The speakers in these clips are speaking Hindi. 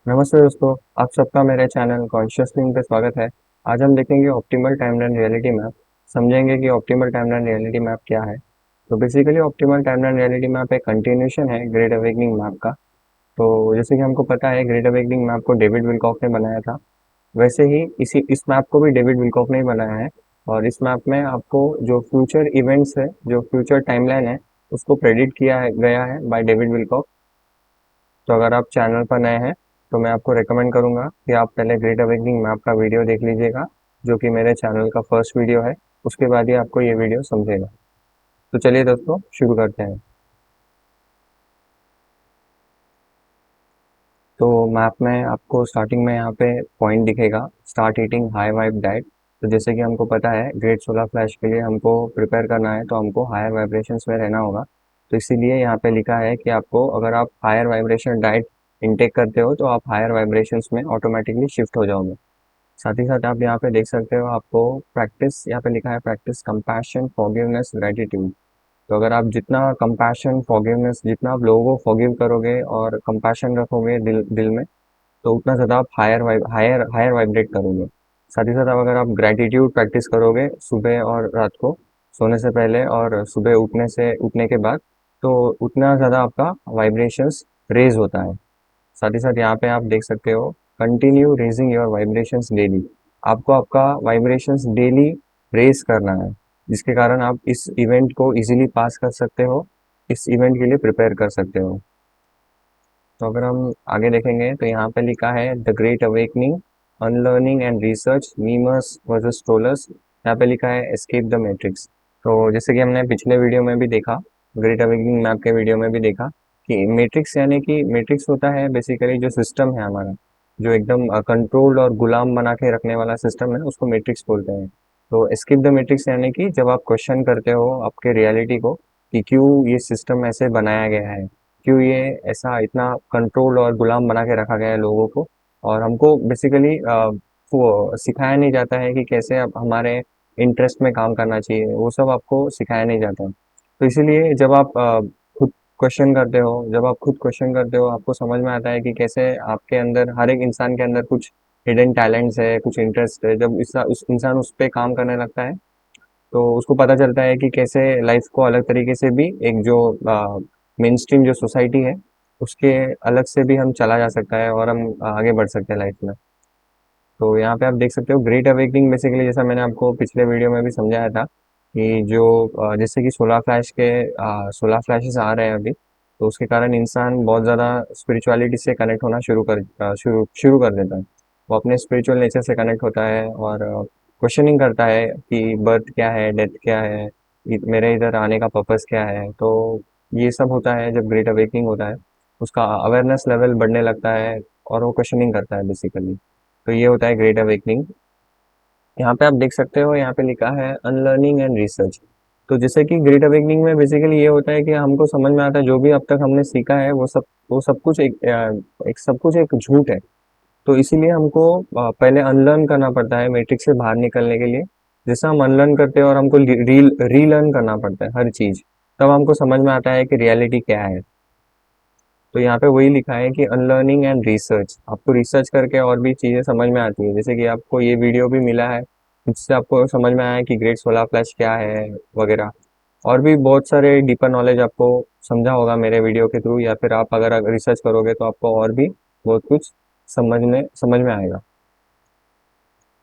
नमस्ते दोस्तों, आप सबका मेरे चैनल कॉन्शियस लिंक पे स्वागत है। आज हम देखेंगे ऑप्टिमल टाइमलाइन रियलिटी मैप। समझेंगे कि ऑप्टिमल टाइमलाइन रियलिटी मैप क्या है। तो basically optimal timeline reality map एक कंटिन्यूशन है ग्रेट अवेकनिंग मैप का। तो जैसे कि हमको पता है ग्रेट अवेकनिंग मैप को डेविड विलकॉक ने बनाया था, वैसे ही इस मैप को भी डेविड विलकॉक ने ही बनाया है। और इस मैप में आपको जो फ्यूचर इवेंट्स है, जो फ्यूचर टाइमलाइन है, उसको प्रेडिक्ट गया है बाय डेविड विलकॉक। तो अगर आप चैनल पर नए हैं तो मैं आपको रेकमेंड करूंगा कि आप पहले ग्रेट अवेकनिंग मैप का वीडियो देख लीजिएगा, जो कि मेरे चैनल का फर्स्ट वीडियो है। उसके बाद ही आपको ये वीडियो समझेगा। तो चलिए दोस्तों, शुरू करते हैं। तो मैप में आपको स्टार्टिंग में यहाँ पे पॉइंट दिखेगा, start eating high vibe diet. तो जैसे कि हमको पता है ग्रेट सोलर फ्लैश के लिए हमको प्रिपेयर करना है, तो हमको हायर वाइब्रेशंस में रहना होगा। तो इसीलिए यहाँ पे लिखा है कि आपको, अगर आप हायर वाइब्रेशन डाइट इनटेक करते हो तो आप हायर वाइब्रेशंस में ऑटोमेटिकली शिफ्ट हो जाओगे। साथ ही साथ आप यहाँ पे देख सकते हो, आपको प्रैक्टिस यहाँ पे लिखा है, प्रैक्टिस कंपैशन फॉरगिवनेस ग्रेटिट्यूड। तो अगर आप जितना कंपैशन फॉरगिवनेस, जितना आप लोगों को फॉरगिव करोगे और कंपैशन रखोगे दिल दिल में, तो उतना ज़्यादा आप हायर हायर वाइब्रेट करोगे। साथ ही साथ अगर आप ग्रेटिट्यूड प्रैक्टिस करोगे सुबह और रात को, सोने से पहले और सुबह उठने के बाद, तो उतना ज़्यादा आपका वाइब्रेशंस रेज होता है। साथ ही साथ यहाँ पे आप देख सकते हो, continue raising your vibrations daily. आपको आपका वाइब्रेशंस डेली रेज करना है, जिसके कारण आप इस इवेंट को इजीली पास कर सकते हो, इस इवेंट के लिए प्रिपेयर कर सकते हो। तो अगर हम आगे देखेंगे तो यहाँ पे लिखा है the great awakening, unlearning and research, memers versus trollers. यहाँ पे लिखा है एस्केप द मैट्रिक्स। तो जैसे कि हमने पिछले वीडियो में भी देखा, ग्रेट अवेकनिंग मैप के वीडियो में भी देखा, कि मैट्रिक्स यानी कि मैट्रिक्स होता है बेसिकली जो सिस्टम है हमारा, जो एकदम कंट्रोल्ड और गुलाम बना के रखने वाला सिस्टम है, उसको मैट्रिक्स बोलते हैं। तो एस्केप द मैट्रिक्स यानी कि जब आप क्वेश्चन करते हो आपके रियलिटी को, कि क्यों ये सिस्टम ऐसे बनाया गया है, क्यों ये ऐसा इतना कंट्रोल और गुलाम बना के रखा गया है लोगों को, और हमको बेसिकली वो सिखाया नहीं जाता है कि कैसे अब हमारे इंटरेस्ट में काम करना चाहिए, वो सब आपको सिखाया नहीं जाता। तो इसीलिए जब आप खुद क्वेश्चन करते हो, जब आप खुद क्वेश्चन करते हो, आपको समझ में आता है कि कैसे आपके अंदर, हर एक इंसान के अंदर कुछ हिडन टैलेंट्स है, कुछ इंटरेस्ट है। जब उस इंसान उस पे काम करने लगता है, तो उसको पता चलता है कि कैसे लाइफ को अलग तरीके से भी, एक जो मेन स्ट्रीम जो सोसाइटी है उसके अलग से भी हम चला जा सकता है और हम आगे बढ़ सकते हैं लाइफ में। तो यहाँ पे आप देख सकते हो ग्रेट अवेकनिंग बेसिकली, जैसा मैंने आपको पिछले वीडियो में भी समझाया था, कि जो जैसे कि सोलर फ्लैशेस आ रहे हैं अभी, तो उसके कारण इंसान बहुत ज़्यादा स्पिरिचुअलिटी से कनेक्ट होना शुरू कर देता है। वो अपने स्पिरिचुअल नेचर से कनेक्ट होता है और क्वेश्चनिंग करता है कि बर्थ क्या है, डेथ क्या है, मेरे इधर आने का पर्पस क्या है। तो ये सब होता है जब ग्रेट अवेकनिंग होता है, उसका अवेयरनेस लेवल बढ़ने लगता है और वो क्वेश्चनिंग करता है बेसिकली। तो ये होता है ग्रेट अवेकनिंग। यहाँ पे आप देख सकते हो, यहाँ पे लिखा है अनलर्निंग एंड रिसर्च। तो जैसे कि ग्रेट अवेकनिंग में बेसिकली ये होता है कि हमको समझ में आता है जो भी अब तक हमने सीखा है वो सब कुछ एक सब कुछ एक झूठ है। तो इसीलिए हमको पहले अनलर्न करना पड़ता है मैट्रिक्स से बाहर निकलने के लिए। जैसे हम अनलर्न करते हैं और हमको रीलर्न करना पड़ता है हर चीज, तब हमको समझ में आता है कि रियलिटी क्या है। तो यहाँ पे वही लिखा है कि अनलर्निंग एंड रिसर्च, आपको रिसर्च करके और भी चीज़ें समझ में आती है। जैसे कि आपको ये वीडियो भी मिला है, जिससे आपको समझ में आया है कि ग्रेट सोलर फ्लैश क्या है वगैरह। और भी बहुत सारे डीपर नॉलेज आपको समझा होगा मेरे वीडियो के थ्रू, या फिर आप अगर रिसर्च करोगे तो आपको और भी बहुत कुछ समझ में आएगा।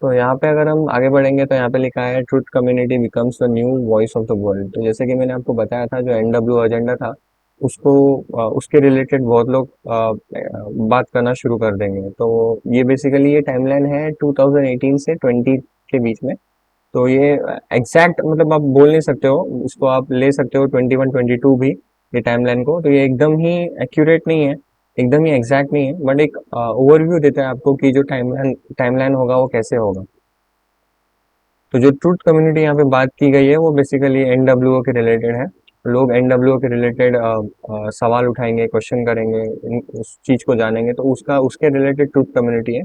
तो यहाँ पे अगर हम आगे बढ़ेंगे तो यहाँ पे लिखा है truth community becomes the new voice of the world. तो जैसे कि मैंने आपको बताया था, जो एनडब्ल्यू एजेंडा था, उसको उसके रिलेटेड बहुत लोग बात करना शुरू कर देंगे। तो ये बेसिकली ये टाइमलाइन है 2018 से 20 के बीच में। तो ये एग्जैक्ट मतलब आप बोल नहीं सकते हो, इसको आप ले सकते हो 21 22 भी, ये टाइमलाइन को। तो ये एकदम ही एक्यूरेट नहीं है, एकदम ही एग्जैक्ट नहीं है, बट एक ओवरव्यू देता है आपको कि जो टाइमलाइन टाइमलाइन होगा वो कैसे होगा। तो जो ट्रूथ कम्युनिटी यहाँ पे बात की गई है वो बेसिकली एनडब्ल्यूओ के रिलेटेड है। लोग एनडब्ल्यूओ के रिलेटेड सवाल उठाएंगे, क्वेश्चन करेंगे, उस चीज को जानेंगे, तो उसका उसके रिलेटेड ट्रूथ कम्युनिटी है।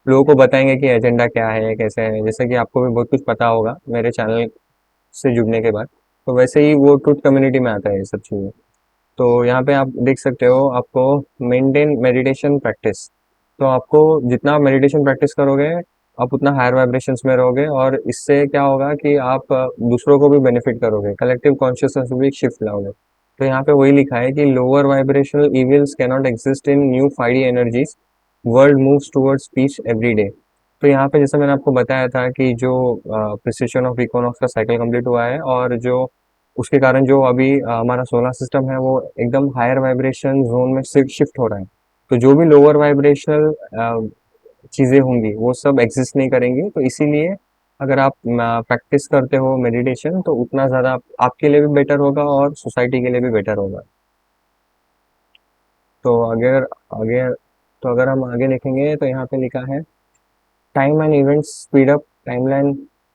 लोगों को बताएंगे कि एजेंडा क्या है, कैसे है। जैसे कि आपको भी बहुत कुछ पता होगा मेरे चैनल से जुड़ने के बाद, तो वैसे ही वो ट्रूथ कम्युनिटी में आता है ये सब चीज़ें। तो यहाँ पे आप देख सकते हो, आपको मेंटेन मेडिटेशन प्रैक्टिस। तो आपको जितना मेडिटेशन प्रैक्टिस करोगे आप उतना हायर वाइब्रेशंस में रहोगे, और इससे क्या होगा कि आप दूसरों को भी बेनिफिट करोगे, कलेक्टिव कॉन्शियसनेस में भी एक शिफ्ट लाओगे। तो यहाँ पे वही लिखा है कि lower vibrational evils cannot exist in new 5D energies, world moves towards peace every day. तो यहाँ पे जैसे मैंने आपको बताया था कि जो प्रिसिशन ऑफ इक्विनॉक्स का साइकिल कंप्लीट हुआ है, और जो उसके कारण जो अभी हमारा सोलर सिस्टम है वो एकदम हायर वाइब्रेशन जोन में शिफ्ट हो रहा है। तो जो भी लोअर वाइब्रेशनल चीज़ें होंगी वो सब एग्जिस्ट नहीं करेंगी, तो इसीलिए अगर आप प्रैक्टिस करते हो मेडिटेशन तो उतना ज़्यादा आपके लिए भी बेटर होगा और सोसाइटी के लिए भी बेटर होगा। तो अगर आगे तो अगर हम आगे देखेंगे तो यहाँ पे लिखा है time and events speed up,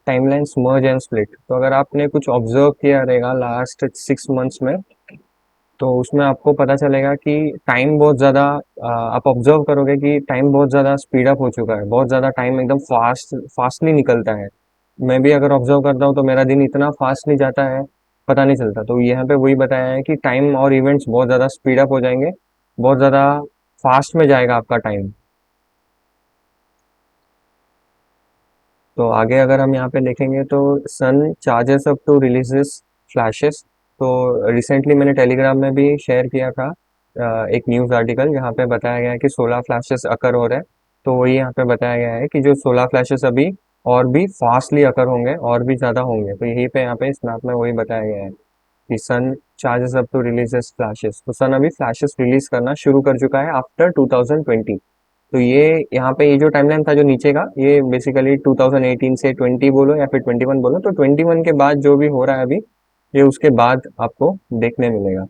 timelines merge and split. तो अगर आपने कुछ ऑब्जर्व किया रहेगा लास्ट 6 मंथ्स में, तो उसमें आपको पता चलेगा कि टाइम बहुत ज़्यादा आप ऑब्जर्व करोगे कि टाइम बहुत ज़्यादा स्पीड अप हो चुका है, बहुत ज़्यादा टाइम एकदम फास्टली निकलता है। मैं भी अगर ऑब्जर्व करता हूँ तो मेरा दिन इतना फास्टली जाता है, पता नहीं चलता। तो यहाँ पे वही बताया है कि टाइम और इवेंट्स बहुत ज़्यादा स्पीड अप हो जाएंगे, बहुत ज़्यादा फास्ट में जाएगा आपका टाइम। तो आगे अगर हम यहाँ पे देखेंगे तो sun charges up to releases flashes. तो रिसेंटली मैंने टेलीग्राम में भी शेयर किया था एक न्यूज़ आर्टिकल जहाँ पे बताया गया है कि सोलर फ्लैशेस अकर हो रहे हैं। तो वही यहाँ पे बताया गया है कि जो सोलर फ्लैशेस अभी और भी फास्टली अकर होंगे और भी ज़्यादा होंगे। तो यही पे यहाँ पे इस मैप में वही बताया गया है कि sun charges up to releases flashes. तो सन अभी फ्लैशेस रिलीज करना शुरू कर चुका है आफ्टर 2020। तो ये यहाँ पे ये जो टाइमलाइन था जो नीचे का, ये बेसिकली 2018 से 20 बोलो या फिर 21 बोलो, तो 21 के बाद जो भी हो रहा है अभी, ये उसके बाद आपको देखने मिलेगा।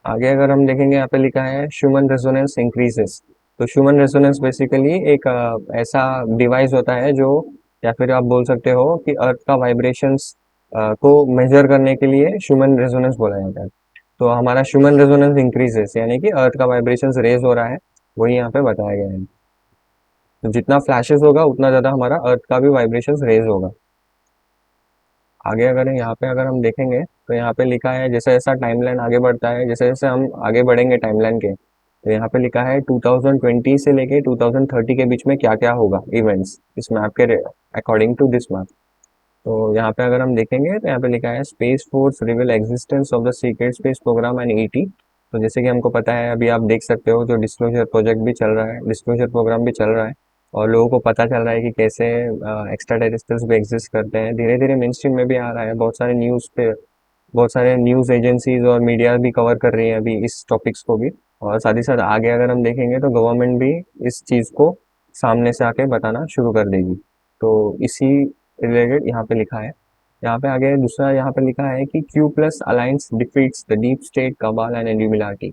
आगे अगर हम देखेंगे यहाँ पे लिखा है ह्यूमन रेजोनेंस इंक्रीजेस। तो ह्यूमन रेजोनेंस बेसिकली एक ऐसा डिवाइस होता है जो, या फिर आप बोल सकते हो कि अर्थ का वाइब्रेशंस को मेजर करने के लिए ह्यूमन रेजोनेंस बोला जाता है। तो हमारा ह्यूमन रेजोनेंस इंक्रीजेस यानी कि अर्थ का वाइब्रेशंस रेज हो रहा है, वही यहाँ पे बताया गया है। तो जितना फ्लैशेस होगा उतना ज़्यादा हमारा अर्थ का भी वाइब्रेशंस रेज होगा। आगे अगर यहाँ पे अगर हम देखेंगे तो यहाँ पे लिखा है जैसे जैसा टाइमलाइन आगे बढ़ता है, जैसे जैसे हम आगे बढ़ेंगे टाइमलाइन के, तो यहाँ पे लिखा है 2020 से लेके 2030 के बीच में क्या क्या होगा इवेंट्स इस मैप के अकॉर्डिंग टू दिस मैप। तो यहाँ पे अगर हम देखेंगे तो यहाँ पे लिखा है space force reveal existence of the secret space programme and ET. तो जैसे कि हमको पता है, अभी आप देख सकते हो जो डिस्क्लोजर प्रोजेक्ट भी चल रहा है, डिस्क्लोजर प्रोग्राम भी चल रहा है, और लोगों को पता चल रहा है कि कैसे एक्स्ट्रा टेरेस्ट्रियल्स भी एग्जिस्ट करते हैं। धीरे धीरे मेन स्ट्रीम में भी आ रहा है, बहुत सारे न्यूज़ पे बहुत सारे न्यूज़ एजेंसीज और मीडिया भी कवर कर रही है अभी इस टॉपिक्स को भी। और साथ ही साथ आगे अगर हम देखेंगे तो गवर्नमेंट भी इस चीज़ को सामने से आके बताना शुरू कर देगी। तो इसी रिलेटेड यहाँ पे लिखा है। यहाँ पे आगे दूसरा यहाँ पे लिखा है कि Q plus alliance defeats the deep state cabal and Illuminati.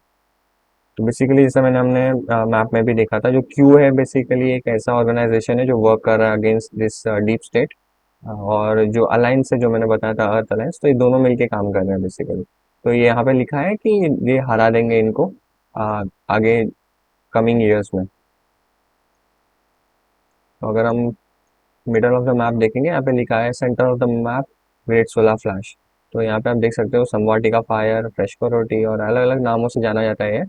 तो बेसिकली जैसा मैंने हमने मैप में भी देखा था, जो क्यू है बेसिकली एक ऐसा ऑर्गेनाइजेशन है जो वर्क कर रहा है अगेंस्ट दिस डीप स्टेट, और जो अलायंस है जो मैंने बताया था अर्थ अलायंस, तो ये दोनों मिलके काम कर रहे हैं बेसिकली। तो ये यहाँ पे लिखा है कि ये हरा देंगे इनको आगे कमिंग ईयर्स में। तो अगर हम मिडल ऑफ द मैप देखेंगे, यहाँ पे लिखा है centre of the map great solar flash. तो यहाँ पे आप देख सकते हो संवाटिका फायर, फ्रेशकोरोटी और अलग अलग नामों से जाना जाता है।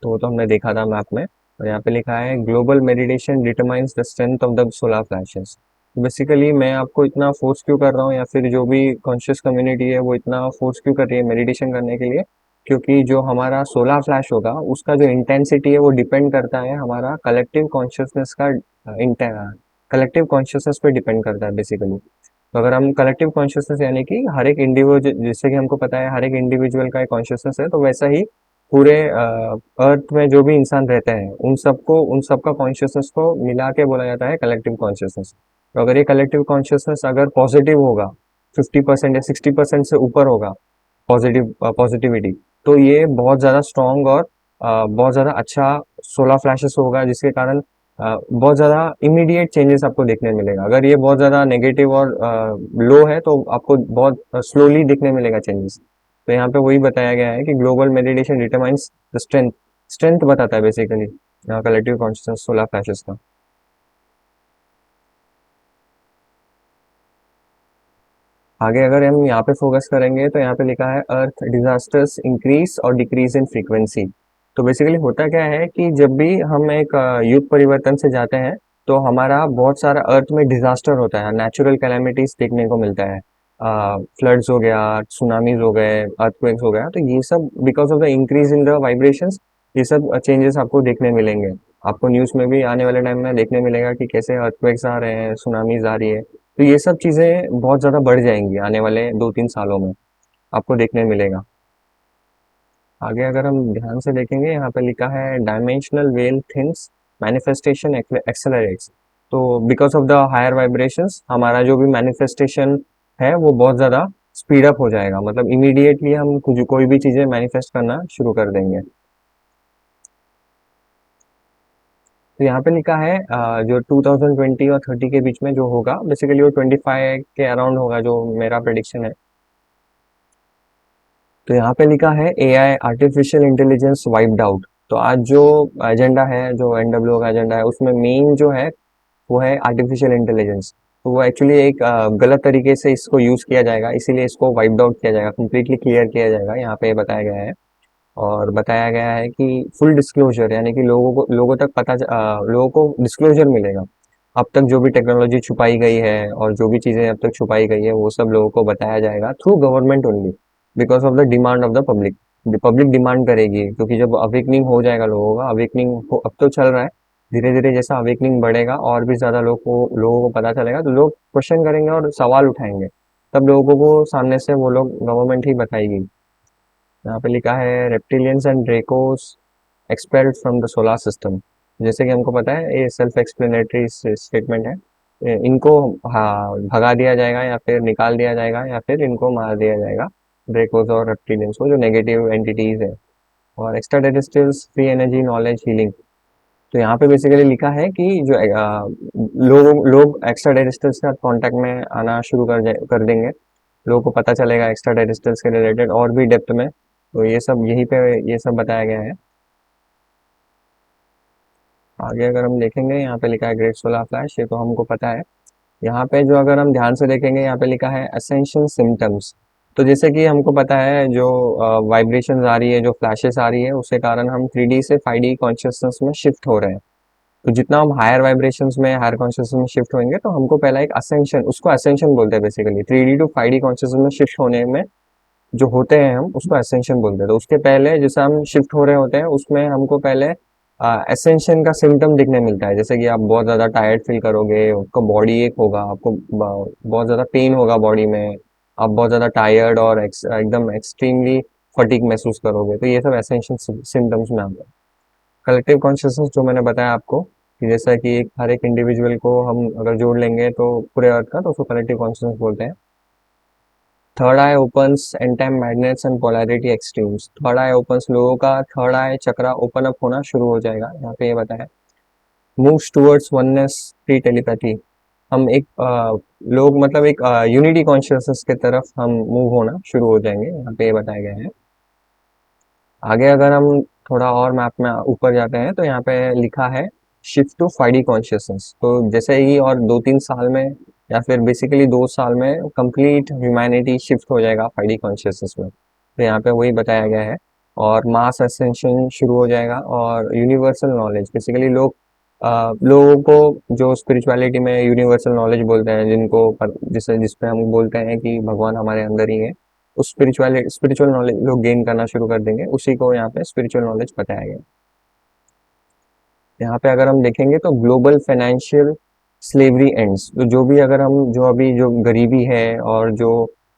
तो वो तो हमने देखा था मैप में। और यहाँ पे लिखा है global meditation determines the strength of the solar flashes. Basically मैं आपको इतना फोर्स क्यों कर रहा हूँ, या फिर जो भी कॉन्शियस कम्युनिटी है वो इतना फोर्स क्यों कर रही है मेडिटेशन करने के लिए, क्योंकि जो हमारा सोलर फ्लैश होगा उसका जो इंटेंसिटी है वो डिपेंड करता है हमारा कलेक्टिव कॉन्शियसनेस का, कलेक्टिव कॉन्शियसनेस पे डिपेंड करता है बेसिकली। तो अगर हम कलेक्टिव कॉन्शियसनेस यानी कि हर एक इंडिविजुअल, जैसे कि हमको पता है हर एक इंडिविजुअल का एक कॉन्शियसनेस है, तो वैसा ही पूरे अर्थ में जो भी इंसान रहते हैं उन सबका कॉन्शियसनेस को मिला के बोला जाता है कलेक्टिव कॉन्शियसनेस। तो अगर ये कलेक्टिव कॉन्शियसनेस अगर पॉजिटिव होगा, 50% या 60% से ऊपर होगा पॉजिटिविटी, तो ये बहुत ज़्यादा स्ट्रॉन्ग और बहुत ज़्यादा अच्छा सोलर फ्लैशेस होगा, जिसके कारण बहुत ज़्यादा इमीडिएट चेंजेस आपको देखने मिलेगा। अगर ये बहुत ज़्यादा नेगेटिव और लो है तो आपको बहुत स्लोली दिखने मिलेगा चेंजेस। तो यहाँ पे वही बताया गया है कि global meditation determines the strength, strength बताता है basically collective consciousness solar flashes का। आगे अगर हम यहाँ पे फोकस करेंगे तो यहाँ पे लिखा है अर्थ डिजास्टर्स इंक्रीज और डिक्रीज इन फ्रीक्वेंसी। तो बेसिकली होता क्या है कि जब भी हम एक युग परिवर्तन से जाते हैं तो हमारा बहुत सारा अर्थ में डिजास्टर होता है, नेचुरल कैलेमिटीज देखने को मिलता है। फ्लड्स हो गया, सुनामीज हो गए, अर्थक्वेक्स हो गया, तो ये सब because of the increase in the vibrations ये सब चेंजेस आपको देखने मिलेंगे। आपको न्यूज़ में भी आने वाले टाइम में देखने मिलेगा कि कैसे अर्थक्वेक्स आ रहे हैं, सुनामीज आ रही है। तो ये सब चीज़ें बहुत ज़्यादा बढ़ जाएंगी आने वाले 2-3 सालों में, आपको देखने मिलेगा। आगे अगर हम ध्यान से देखेंगे, यहाँ पे लिखा है dimensional well things manifestation accelerates. तो because of the higher vibrations हमारा जो भी मैनिफेस्टेशन है वो बहुत ज़्यादा स्पीड अप हो जाएगा, मतलब इमीडिएटली हम कुछ कोई भी चीज़ें मैनिफेस्ट करना शुरू कर देंगे। तो यहाँ पे लिखा है जो 2020 और 30 के बीच में जो होगा, बेसिकली वो 25 के अराउंड होगा, जो मेरा प्रेडिक्शन है। तो यहाँ पे लिखा है AI artificial intelligence wiped out. तो आज जो एजेंडा है, जो एनडब्ल्यू का एजेंडा है, उसमें मेन जो है वो है आर्टिफिशियल इंटेलिजेंस। तो वो एक्चुअली एक गलत तरीके से इसको यूज किया जाएगा, इसीलिए इसको वाइप्ड आउट किया जाएगा, कंप्लीटली क्लियर किया जाएगा, यहाँ पे बताया गया है। और बताया गया है कि फुल डिस्क्लोजर, यानी कि लोगों को डिस्क्लोजर मिलेगा। अब तक जो भी टेक्नोलॉजी छुपाई गई है और जो भी चीजें अब तक छुपाई गई है वो सब लोगों को बताया जाएगा through government only, because of the demand of the public. Public demand करेगी, क्योंकि जब अवेकनिंग हो जाएगा लोगों का, अवेकनिंग अब तो चल रहा है, धीरे धीरे जैसा अवेकनिंग बढ़ेगा और भी ज्यादा लोगों को पता चलेगा, तो लोग क्वेश्चन करेंगे और सवाल उठाएंगे, तब लोगों को सामने से वो लोग गवर्नमेंट ही बताएगी। यहाँ पे लिखा है reptilians and Dracos expelled from the solar system. जैसे कि हमको पता है ये सेल्फ एक्सप्लेनेटरी स्टेटमेंट है। इनको हाँ भगा दिया जाएगा या फिर निकाल दिया जाएगा या फिर इनको मार दिया जाएगा, ड्रेकोस और रेप्टिलियंस को, जो नेगेटिव एंटिटीज है। और extra terrestrials free energy knowledge healing. तो यहाँ पे बेसिकली लिखा है कि जो लोग एक्स्ट्रा टेरेस्ट्रियल्स के साथ कॉन्टेक्ट में आना शुरू कर देंगे, लोगों को पता चलेगा एक्स्ट्रा टेरेस्ट्रियल्स के रिलेटेड और भी डेप्थ में। तो ये सब यहीं पे ये सब बताया गया है। आगे अगर हम देखेंगे, यहाँ पे लिखा है ग्रेट सोलर फ्लैश, ये तो हमको पता है। यहाँ पे जो अगर हम ध्यान से देखेंगे, यहाँ पे लिखा है असेंशन सिम्टम्स। तो जैसे कि हमको पता है जो वाइब्रेशंस आ रही है, जो फ्लैशेस आ रही है, उसके कारण हम 3D से 5D कॉन्शियसनेस में शिफ्ट हो रहे हैं। तो जितना हम हायर वाइब्रेशंस में, हायर कॉन्शियसनेस में शिफ्ट होंगे, तो हमको पहला एक असेंशन, उसको असेंशन बोलते हैं basically, 3D to 5D consciousness में शिफ्ट होने में जो होते हैं हम उसको असेंशन बोलते हैं। तो उसके पहले जैसे हम शिफ्ट हो रहे होते हैं, उसमें हमको पहले असेंशन का सिम्टम दिखने मिलता है, जैसे कि आप बहुत ज़्यादा टायर्ड फील करोगे, आपका बॉडी एक होगा, आपको बहुत ज़्यादा पेन होगा बॉडी में, आप बहुत ज़्यादा टायर्ड और एकदम एक्सट्रीमली फटीग महसूस करोगे। तो ये सब असेंशन सिम्टम्स में आता है। कलेक्टिव कॉन्शियसनेस जो मैंने बताया आपको, कि जैसा कि हर एक इंडिविजुअल को हम अगर जोड़ लेंगे तो पूरे अर्थ का, तो उसको कलेक्टिव कॉन्शियसनेस बोलते हैं। Third I opens and time magnets and polarity extremes. Third I opens, लोगों का थर्ड आई चक्रा ओपन अप होना शुरू हो जाएगा, यहाँ पे ये बताया। Moves towards oneness pre telepathy. हम एक लोग मतलब एक यूनिटी कॉन्शियसनेस की तरफ हम मूव होना शुरू हो जाएंगे, यहाँ पे ये बताया गया है। आगे अगर हम थोड़ा और मैप में ऊपर जाते हैं, तो यहाँ पे लिखा है शिफ्ट टू 5D कॉन्शियसनेस। तो जैसे ही और 2-3 साल में या फिर बेसिकली 2 साल में कंप्लीट ह्यूमैनिटी शिफ्ट हो जाएगा 5D कॉन्शियसनेस में। तो यहाँ पे वही बताया गया है। और मास असेंशन शुरू हो जाएगा और यूनिवर्सल नॉलेज, बेसिकली लोगों को जो स्पिरिचुअलिटी में यूनिवर्सल नॉलेज बोलते हैं, जिसे जिसपे हम बोलते हैं कि भगवान हमारे अंदर ही है, उस स्पिरिचुअल नॉलेज लोग गेन करना शुरू कर देंगे, उसी को यहाँ पे स्पिरिचुअल नॉलेज बताया गया। यहाँ पे अगर हम देखेंगे तो ग्लोबल फाइनेंशियल स्लेवरी एंड्स। तो जो भी अगर हम जो अभी जो गरीबी है और जो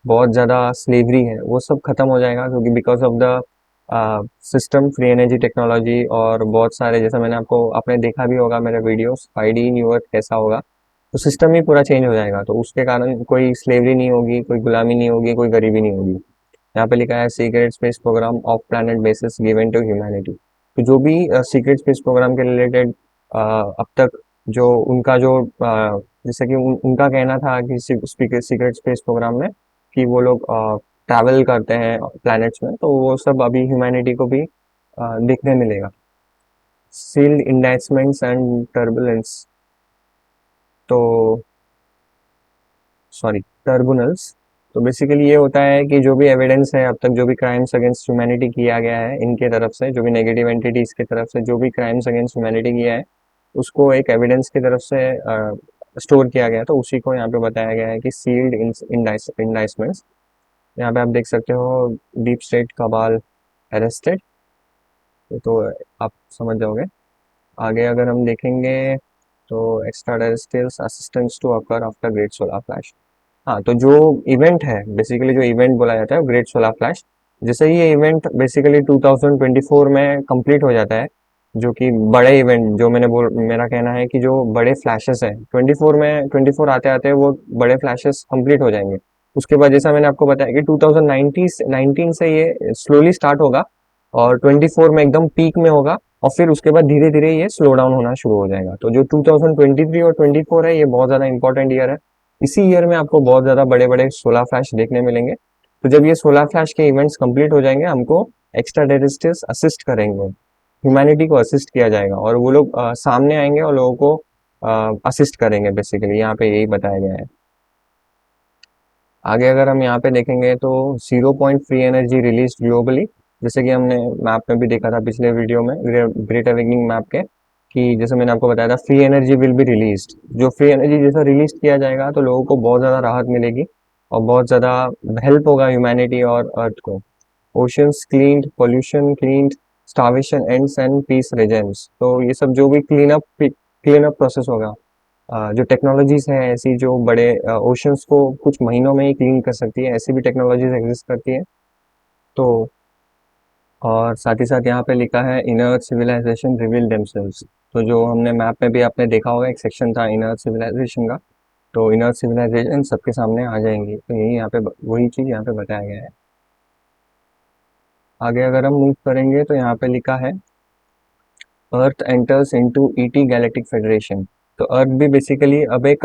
बहुत ज़्यादा स्लेवरी है वो सब खत्म हो जाएगा, क्योंकि because of the system free energy technology और बहुत सारे, जैसा मैंने आपने देखा भी होगा मेरे वीडियोस, 5D न्यू अर्थ कैसा होगा, तो सिस्टम ही पूरा चेंज हो जाएगा। तो उसके कारण कोई स्लेवरी नहीं होगी, कोई गुलामी नहीं होगी, कोई गरीबी नहीं होगी। यहाँ पे लिखा है secret space program of planet basis given to humanity. तो जो भी सीक्रेट स्पेस प्रोग्राम के रिलेटेड अब तक जो उनका जो जैसे कि उनका कहना था कि सीक्रेट स्पेस प्रोग्राम में कि वो लोग ट्रैवल करते हैं प्लैनेट्स में, तो वो सब अभी ह्यूमैनिटी को भी देखने मिलेगा। Sealed indictments and turbulence. तो सॉरी, टर्बुलेंस। तो बेसिकली ये होता है कि जो भी एविडेंस है अब तक, जो भी क्राइम्स अगेंस्ट ह्यूमैनिटी किया गया है इनके तरफ से, जो भी नेगेटिव एंटिटीज की तरफ से जो भी क्राइम्स अगेंस्ट ह्यूमैनिटी किया है, उसको एक एविडेंस की तरफ से स्टोर किया गया, तो उसी को यहाँ पे बताया गया है कि सील्ड इंडाइसमेंट्स। यहाँ पे आप देख सकते हो, डीप स्टेट कबाल अरेस्टेड, तो आप समझ जाओगे। आगे अगर हम देखेंगे तो extra terrestrials assistance to occur after great solar flash. हाँ, तो जो इवेंट है, बेसिकली जो इवेंट बोला जाता है ग्रेट सोलर फ्लैश, जैसे ये इवेंट बेसिकली 2024 में कंप्लीट हो जाता है, जो कि बड़े इवेंट, जो मेरा कहना है कि जो बड़े फ्लैशेस है 24 आते आते वो बड़े फ्लैशेस कंप्लीट हो जाएंगे। उसके बाद जैसा मैंने आपको बताया कि 2019 से ये स्लोली स्टार्ट होगा और 24 में एकदम पीक में होगा, और फिर उसके बाद धीरे धीरे ये स्लो डाउन होना शुरू हो जाएगा। तो जो 2023 और 24 है, ये बहुत ज़्यादा इंपॉर्टेंट ईयर है। इसी ईयर में आपको बहुत ज़्यादा बड़े बड़े सोलर फ्लैश देखने मिलेंगे। तो जब ये सोलर फ्लैश के इवेंट्स कंप्लीट हो जाएंगे, हमको एक्स्ट्रा टेरेस्ट्रियल्स असिस्ट करेंगे, ह्यूमैनिटी को असिस्ट किया जाएगा, और वो लोग सामने आएंगे और लोगों को असिस्ट करेंगे, बेसिकली यहाँ पे यही बताया गया है। आगे अगर हम यहाँ पे देखेंगे तो 0 point free energy release globally, जैसे कि हमने मैप में भी देखा था पिछले वीडियो में, ग्रेट अवेकनिंग मैप के, कि जैसे मैंने आपको बताया था free energy will be released. जो फ्री एनर्जी जैसा रिलीज किया जाएगा तो लोगों को बहुत ज़्यादा राहत मिलेगी और बहुत ज़्यादा हेल्प होगा ह्यूमैनिटी और अर्थ को। Oceans cleaned, pollution cleaned, starvation ends and peace reigns. तो ये सब जो भी क्लीन अप प्रोसेस होगा, जो टेक्नोलॉजीज हैं ऐसी, जो बड़े ओशंस को कुछ महीनों में ही क्लीन कर सकती है, ऐसी भी टेक्नोलॉजीज एग्जिस्ट करती है। तो और साथ ही साथ यहाँ पे लिखा है इनर सिविलाइजेशन रिवील देमसेल्व्स। तो जो हमने मैप में भी आपने देखा होगा, एक सेक्शन था इनर सिविलाइजेशन का, तो इनर सिविलाइजेशन सबके सामने आ जाएंगी। तो यही यहाँ पे वही चीज़ यहाँ पे बताया गया है। आगे अगर हम मूव करेंगे तो यहाँ पे लिखा है earth enters into ET galactic federation. तो अर्थ भी बेसिकली अब एक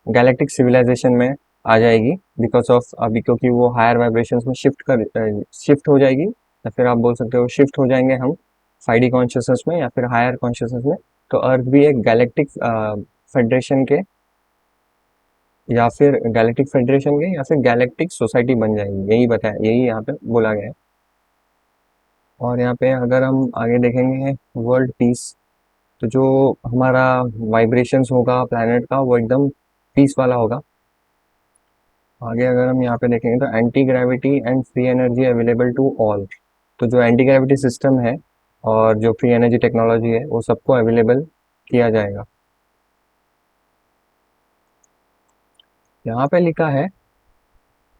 गैलेक्टिक सिविलाइजेशन में आ जाएगी, बिकॉज ऑफ अभी, क्योंकि वो हायर वाइब्रेशंस में शिफ्ट हो जाएगी, या फिर आप बोल सकते हो शिफ्ट हो जाएंगे हम 5D कॉन्शियसनेस में या फिर हायर कॉन्शियसनेस में। तो अर्थ भी एक गैलेक्टिक फेडरेशन के, या फिर गैलेक्टिक सोसाइटी बन जाएगी, यही बताया, यही यहाँ पे बोला गया है। और यहाँ पे अगर हम आगे देखेंगे वर्ल्ड पीस, तो जो हमारा वाइब्रेशंस होगा प्लैनेट का, वो एकदम पीस वाला होगा। आगे अगर हम यहाँ पे देखेंगे तो anti gravity and free energy available to all. तो जो एंटी ग्रेविटी सिस्टम है और जो फ्री एनर्जी टेक्नोलॉजी है, वो सबको अवेलेबल किया जाएगा। यहाँ पे लिखा है,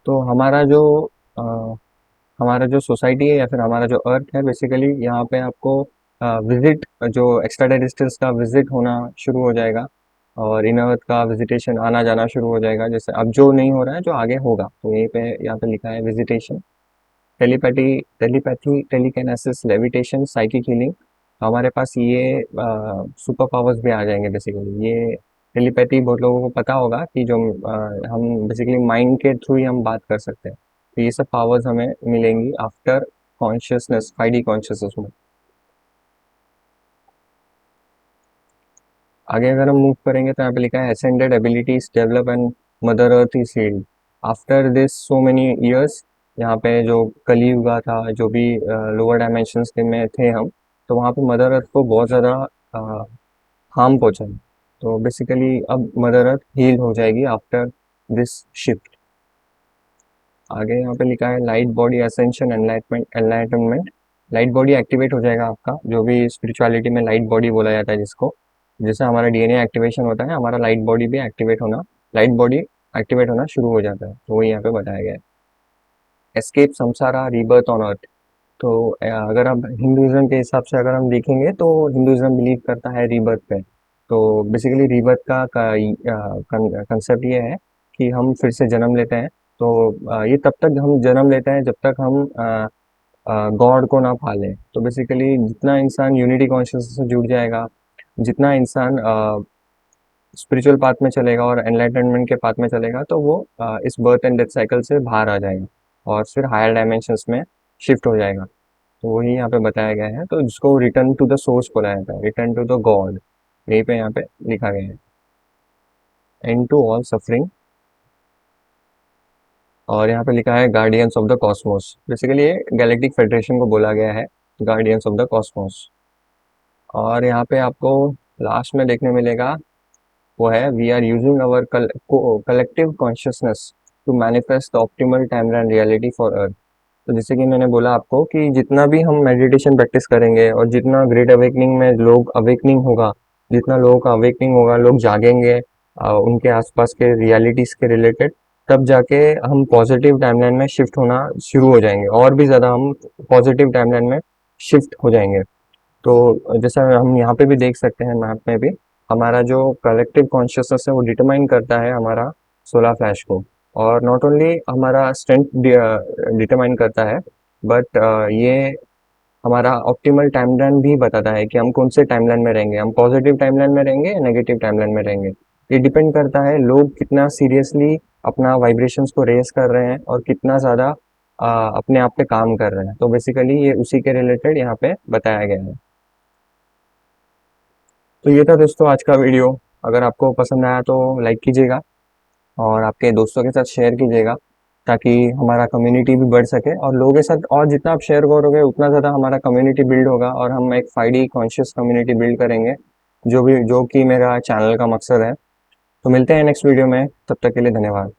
तो अ, हमारा जो सोसाइटी है या फिर हमारा जो अर्थ है, बेसिकली यहाँ पे आपको विजिट, जो एक्स्ट्रा टेरेस्ट्रियल्स का विजिट होना शुरू हो जाएगा, और इन अर्थ का विजिटेशन आना जाना शुरू हो जाएगा, जैसे अब जो नहीं हो रहा है, जो आगे होगा। तो यहीं पे यहाँ पे लिखा है visitation, telepathy, telekinesis, levitation, psychic healing. हमारे पास ये सुपर पावर्स भी आ जाएंगे बेसिकली। ये टेलीपैथी बहुत लोगों को पता होगा कि जो हम बेसिकली माइंड के थ्रू ही हम बात कर सकते हैं। तो ये सब पावर्स हमें मिलेंगी आफ्टर कॉन्शियसनेस, 5D कॉन्शियसनेस में। आगे अगर हम मूव करेंगे तो यहाँ पे लिखा है ascended abilities develop and mother earth is healed after this so many years. यहाँ पे जो कलियुगा था, जो भी लोअर डायमेंशंस के में थे हम, तो वहाँ पे मदर अर्थ को बहुत ज़्यादा हार्म पहुँचा। तो बेसिकली अब मदर अर्थ हील हो जाएगी आफ्टर दिस शिफ्ट। आगे यहाँ पे लिखा है light body ascension enlightenment. Light body activate हो जाएगा आपका, जो भी स्पिरिचुअलिटी में लाइट बॉडी बोला जाता है जिसको, जैसे हमारा डीएनए एक्टिवेशन होता है, हमारा लाइट बॉडी एक्टिवेट होना शुरू हो जाता है। तो वही यहाँ पे बताया गया है। एस्केप संसारा रीबर्थ ऑन अर्थ। तो अगर आप हिंदुइज्म के हिसाब से अगर हम देखेंगे, तो हिंदुइज्म बिलीव करता है रीबर्थ पे। तो बेसिकली रीबर्थ का कंसेप्ट ये है कि हम फिर से जन्म लेते हैं। तो ये तब तक हम जन्म लेते हैं जब तक हम गॉड को ना पालें। तो बेसिकली जितना इंसान यूनिटी कॉन्शियसनेस से जुड़ जाएगा, जितना इंसान स्पिरिचुअल पाथ में चलेगा और एनलाइटनमेंट के पाथ में चलेगा, तो वो इस बर्थ एंड डेथ साइकिल से बाहर आ जाएगा और फिर हायर डायमेंशंस में शिफ्ट हो जाएगा। तो वही यहाँ पे बताया गया है, तो जिसको रिटर्न टू द सोर्स बोला जाता है, रिटर्न टू द गॉड, यही पे यहाँ पे लिखा गया है। End to all suffering. और यहाँ पे लिखा है guardians of the cosmos. Basically ये गैलेक्टिक फेडरेशन को बोला गया है, गार्डियंस ऑफ द कॉस्मोस। और यहाँ पे आपको लास्ट में देखने मिलेगा, वो है we are using our collective consciousness to manifest the optimal timeline reality for earth. तो जैसे कि मैंने बोला आपको कि जितना भी हम मेडिटेशन प्रैक्टिस करेंगे और जितना ग्रेट अवेकनिंग में लोग अवेकनिंग होगा, जितना लोगों का अवेकनिंग होगा, लोग जागेंगे उनके आसपास के रियलिटीज के रिलेटेड, तब जाके हम पॉजिटिव टाइमलाइन में शिफ्ट होना शुरू हो जाएंगे, और भी ज़्यादा हम पॉजिटिव टाइमलाइन में शिफ्ट हो जाएंगे। तो जैसा हम यहाँ पे भी देख सकते हैं मैप में भी, हमारा जो कलेक्टिव कॉन्शियसनेस है वो डिटरमाइन करता है हमारा सोलर फ्लैश को। और नॉट ओनली हमारा स्ट्रेंथ डिटरमाइन करता है, बट ये हमारा ऑप्टिमल टाइमलाइन भी बताता है कि हम कौन से टाइमलाइन में रहेंगे, हम पॉजिटिव टाइमलाइन में रहेंगे या नेगेटिव टाइमलाइन में रहेंगे। ये डिपेंड करता है लोग कितना सीरियसली अपना वाइब्रेशंस को रेस कर रहे हैं और कितना ज़्यादा अपने आप पे काम कर रहे हैं। तो बेसिकली ये उसी के रिलेटेड यहाँ पे बताया गया है। तो ये था दोस्तों आज का वीडियो। अगर आपको पसंद आया तो लाइक कीजिएगा और आपके दोस्तों के साथ शेयर कीजिएगा, ताकि हमारा कम्युनिटी भी बढ़ सके, और लोगों के साथ और जितना आप शेयर करोगे उतना ज़्यादा हमारा कम्युनिटी बिल्ड होगा और हम एक 5D कॉन्शियस कम्युनिटी बिल्ड करेंगे, जो कि मेरा चैनल का मकसद है। तो मिलते हैं नेक्स्ट वीडियो में, तब तक के लिए धन्यवाद।